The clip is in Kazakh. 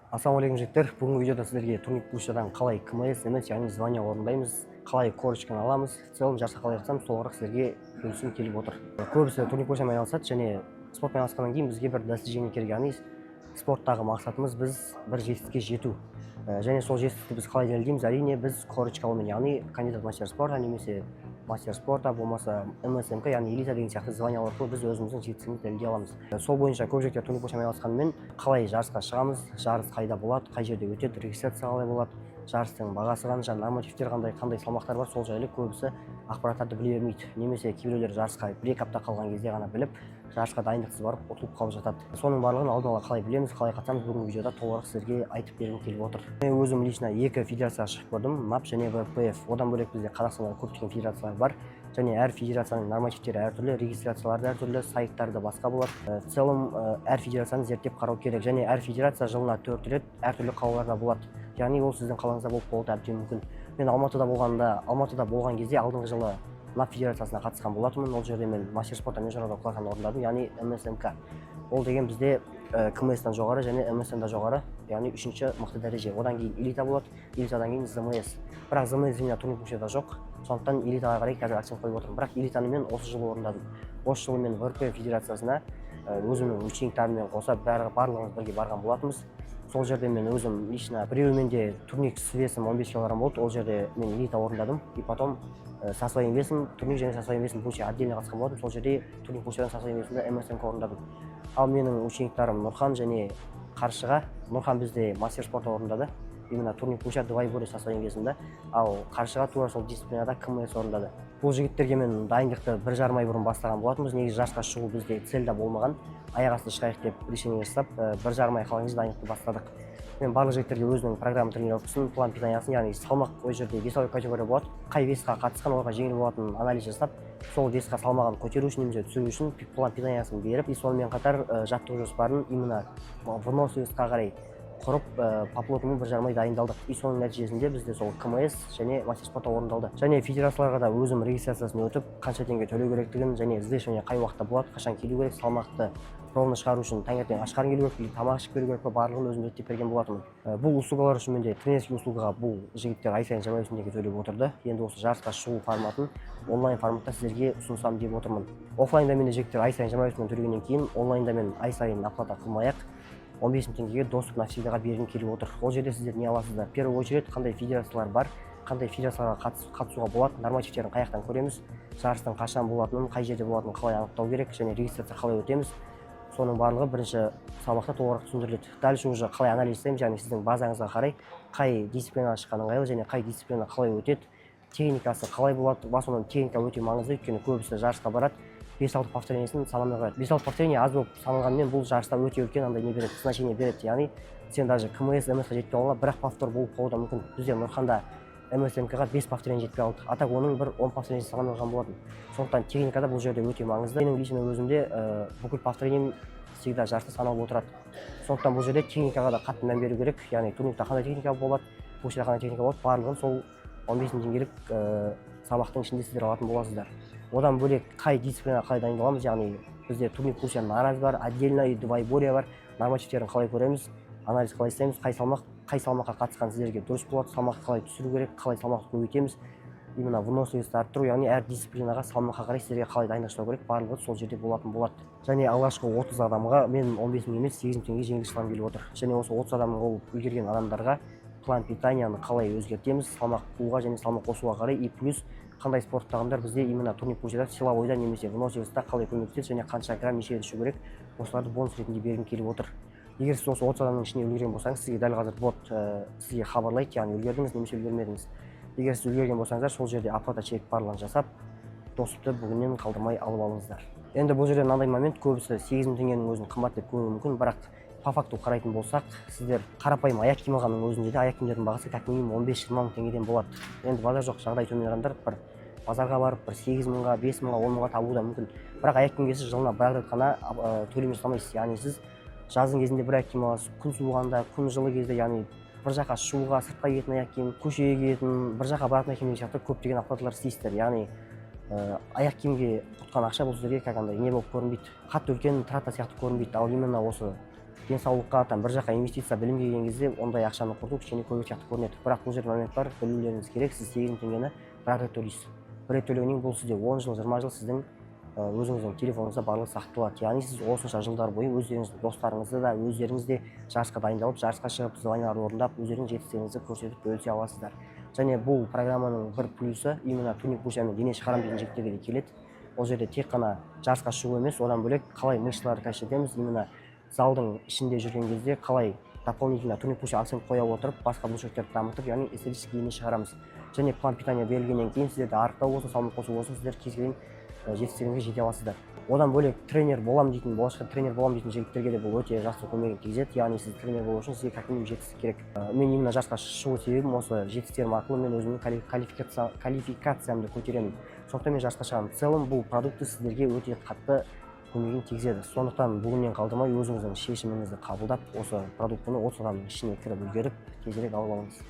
Ассалаумағалейкум жігіттер, бүгінгі видеода сіздерге турник пушадан қалай КМС емес, яғни звание орындаймыз, қалай корочканы аламыз, в целом жарысқа қалай қатысамыз, толығырақ сіздерге бөліскім келіп отыр. Көбісі турник пушамен айналысады және спортпен айналысқаннан кейін бізге бір достижение керек, яғни спорттағы мақсатымыз біз бір жетістікке жету. Және сол жетістікті біз қалай дәлелдейміз? Әрине біз корочка алумен, яғни кандидат мастер спорта немесе мастер спорта болмаса МСМК, яғни элита деген сияқты званиялар арқылы біз өзіміздің жетістігімізді дәлелдей аламыз. Сол бойынша көп жігіттер турник пушамен айналысқанымен қалай жарысқа шығамыз, жарыс қайда болады, қай жерде өтеді, регистрация қалай болады, жарыстың бағасы қанша, нормативтер қандай салмақтар бар, сол жайлы көбісі ақпараттарды біле бермейді. Немесе кейбіреулер жарысқа 1-2 апта қалған кезде ғана біліп, жарысқа дайындықсыз барып ұтылып қалып жатады. Соның барлығын алдын ала қалай білеміз, қалай қатысамыз, бүгінгі видеода толығырақ сіздерге айтып бергім келіп отыр. Мен өзім лично 2 федерацияға шығып көрдім, МАП және ВПФ. Одан бөлек бізде Қазақстанда көптеген федерациялар бар. Және әр федерацияның нормативтері әртүрлі, регистрациялары әртүрлі, сайттары басқа болады. В целом әр федерацияны зерттеп қарау керек. Және әр федерация жылына 4 рет әртүрлі қалаларда болады. Яғни ол сіздің қалаңызда болып қалуы әбден мүмкін. Мен Алматыда болған кезде алдыңғы жылы МАП федерациясына қатысқан болатынмын. Ол жерде мен мастер спорта международный классаны орындадым, яғни МСМК. Ол деген бізде КМС-тан жоғары және МСМ-да жоғары, яғни 3-ші мықты дәреже. Одан кейін элита болады, элитадан кейін ЗМС. Бірақ ЗМС және турник пушада жоқ. Сондықтан элитаға қарай қазір акцент қойып отырмын. Бірақ элитаны мен осы жылы орындадым. Осы жылы мен ВРП федерациясына өзімнің учениктарыммен қоса барлығымыз бірге барған болатынбыз. Сол жерде мен өзім лично біреуімен де турник с весом 15 кг болды. Ол жерде мен элита орындадым. И потом со своим весом, турник және со своим весом пуша отдельно қатысқан болатым. Сол жерде турник пушадан со своим весімді МСМК орындадым. Ал менің учениктарым Нұрхан және Қаршыға. Нұрхан бізде мастер спорта орындады. Именно турник пуша двойборье со своим весімді. Ал Қаршыға тура сол дисциплинада КМС орындады. Бұл жігіттерге мен дайындықты 1,5 ай бұрын бастаған болатынбыз. Негізі жарысқа шығу бізде цельда болмаған. Аяқ асты шығайық деп решение жасап, 1,5 ай қалған кезде дайындықты бастадық. Мен барлық жігіттерге өзінің программа тренировкасын, план питаниясын, яғни салмақ ой жерде весовой категория болады. Қай весқа қатысқан, оларға жеңіл болатын анализ жасап, сол весқа салмағын көтеру үшін немесе түсіру үшін план питаниясын беріп, и сонымен қатар жаттығу жоспарын именно вынос весқа қарай құрып, по плотымен 1,5 ай дайындалдық. И соның нәтижесінде бізде сол КМС және мастер спорта орындалды. Және федерацияларға да өзім регистрациясын өтіп, қанша теңге төлеу керектігін және взвешивание қай уақытта болады, қашан келу керек, салмақты ровно шығару үшін таңертең аш қарын келу керек, или тамақ ішіп келу керек пе, барлығын өзім реттеп берген болатынмын. Бұл услугалар үшін менде тренерский услугаға бұл жігіттер ай сайын 20 теңге төлеп отырды. Енді осы жарысқа шығу форматын онлайн форматта сіздерге ұсынсам деп отырмын. Оффлайнда менде жігіттер ай сайын 20 теңге төлегеннен кейін онлайнда мен ай сайын оплата қылмай-ақ 15 теңгеге доступ навсегдаға бергім келіп отыр. Ол жерде сіздер не аласыздар? В первую очередь қандай федерациялар бар, қандай федерацияға қатысуға болады, нормативтерін қай жақтан көреміз, жарыстың қашан болатынын, қай жерде болатынын қалай анықтау керек және регистрация қалай өтеміз. Соның барлығы бірінші салмақта толығырақ түсіндіріледі. Дальше уже қалай анализ жасаймыз, яғни сіздің базаңызға қарай қай дисциплинаға шыққан ыңғайлы және қай дисциплина қалай өтеді, техникасы қалай болады. Басынан техника өте маңызды, өйткені көбісі жарысқа барады, 5-6 повторениесін санамай қояды. 5-6 повторение аз болып саналғанымен бұл жарыста өте үлкен андай не береді, значение береді. Яғни сен даже КМС, МС-ға жетпей қалуға бірақ повтор болып қалуы да мүмкін. Бізде Нұрханда МСМК-ға 5 повторение жетпей қалдық. Атақ оның бір 10 повторениесі саналған болатын. Сондықтан техникада бұл жерде өте маңызды. Менің лично өзімде бүкіл повторением всегда жарыста саналып отырады. Сондықтан бұл жерде техникаға да қатты мән беру керек. Яғни турникта қандай техника болады, пушада қандай техника болады, барлығын сол 15 теңгелік сабақтың ішінде сіздер алатын боласыздар. Одан бөлек қай дисциплинаға қалай дайындаламыз, яғни бізде турник пушаның анализ бар, отдельно двойборье бар, нормативтерін қалай көреміз, анализ қалай істейміз, қай салмаққа қатысқан сіздерге дұрыс болады, салмақты қалай түсіру керек, қалай салмақты көбейтеміз, именно выносливості арттыру, яғни әр дисциплинаға салмаққа қарай сіздерге қалай дайындық жасау керек, барлығы сол жерде болатын болады. Және алғашқы 30 адамға мен 15 мың емес 8 теңге жеңіл шығарғым келіп отыр. Және осы 30 адамның ол үлгерген адамдарға план питанияны қалай өзгертеміз, салмақ қууға және салмақ қосуға қарай, и плюс қандай спорттағандар бізде именно турник пушада силовойда немесе выносливостьта қалай көмектеседі және қанша грамм неше ішу керек, осыларды бонус ретінде бергім келіп отыр. Егер сіз осы 30 адамның ішіне үлгерген болсаңыз, сізге дәл қазір бот сізге хабарлайды, яғни үлгердіңіз немесе үлгермедіңіз. Егер сіз үлгерген болсаңыздар, сол жерде оплата чек барлығын жасап, доступты бүгіннен қалдырмай алып алыңыздар. Енді бұл жерде мынандай момент, көбісі 8 мың теңгенің өзін қымбат деп көруі мүмкін, бірақ по факту қарайтын болсақ, сіздер қарапайым аяқ киім алғанның өзінде де аяқ киімдердің бағасы как минимум 15-20 мың теңгеден болады. Енді базар жоқ, жағдай төмен адамдар бір базарға барып, бір 8 мыңға, 5 мыңға, 10 мыңға табуы да мүмкін. Бірақ аяқ киімге сіз жылына бір рет қана төлемей салмайсыз. Яғни сіз жаздың кезінде бір аяқ киім аласыз, күн суығанда, күн жылы кезде, яғни бір жаққа шығуға, сыртқа киетін аяқ киім, көшеге киетін, бір жаққа баратын аяқ киім сияқты көптеген оплаталар істейсіздер. Яғни аяқ киімге құтқан ақша бұл сіздерге как андай не болып көрінбейді. Қатты үлкен трата сияқты көрінбейді. Ал именно осы денсаулыққа бір жаққа инвестиция білімге келген кезде ондай ақшаны құрту кішкене көбірек сияқты көрінеді. Бірақ бұл жерде момент бар, білулеріңіз керек. Сіз 8 теңгені бір рет төлейсіз. Бір рет төлегеннен бұл сізде 10 жыл 20 жыл сіздің өзіңіздің телефоныңызда барлығы сақталады. Яғни сіз осынша жылдар бойы өздеріңіздің достарыңызды да өздеріңіз де жарысқа дайындалып, жарысқа шығып званияларды орындап, өздеріңіздің жетістіктеріңізді көрсетіп бөлісе аласыздар. Және бұл программаның бір плюсы именно туник пушамен дене шығарамын деген жігіттерге де келеді. Ол жерде тек қана жарысқа шығу емес, одан бөлек қалай мышцаларды качать именно залдың ішінде жүрген кезде қалай дополнительно туник пуш акцент қоя отырып, басқа бұлшықеттерді дамытып, яғни эстетический дене шығарамыз. Және план питания берілгеннен кейін сіздерде арықтау болсын, салмақ қосу болсын, сіздер кез келген жетістіктеріңізге жете аласыздар. Одан бөлек тренер болам дейтін, болашақта тренер болам дейтін жігіттерге де бұл өте жақсы көмегін тигізеді. Яғни сіз тренер болу үшін сізге как минимум жетістік керек. Мен именно жарысқа шығу себебім осы жетістіктерім арқылы мен өзімнің квалификациямды көтеремін. Сондықтан мен жарысқа шығамын. В целом бұл продукты сіздерге өте қатты көмегін тигізеді. Сондықтан бүгіннен қалдырмай өзіңіздің шешіміңізді қабылдап, осы продуктыны 30 адамның ішіне кіріп үлгеріп, тезірек алып алыңыз.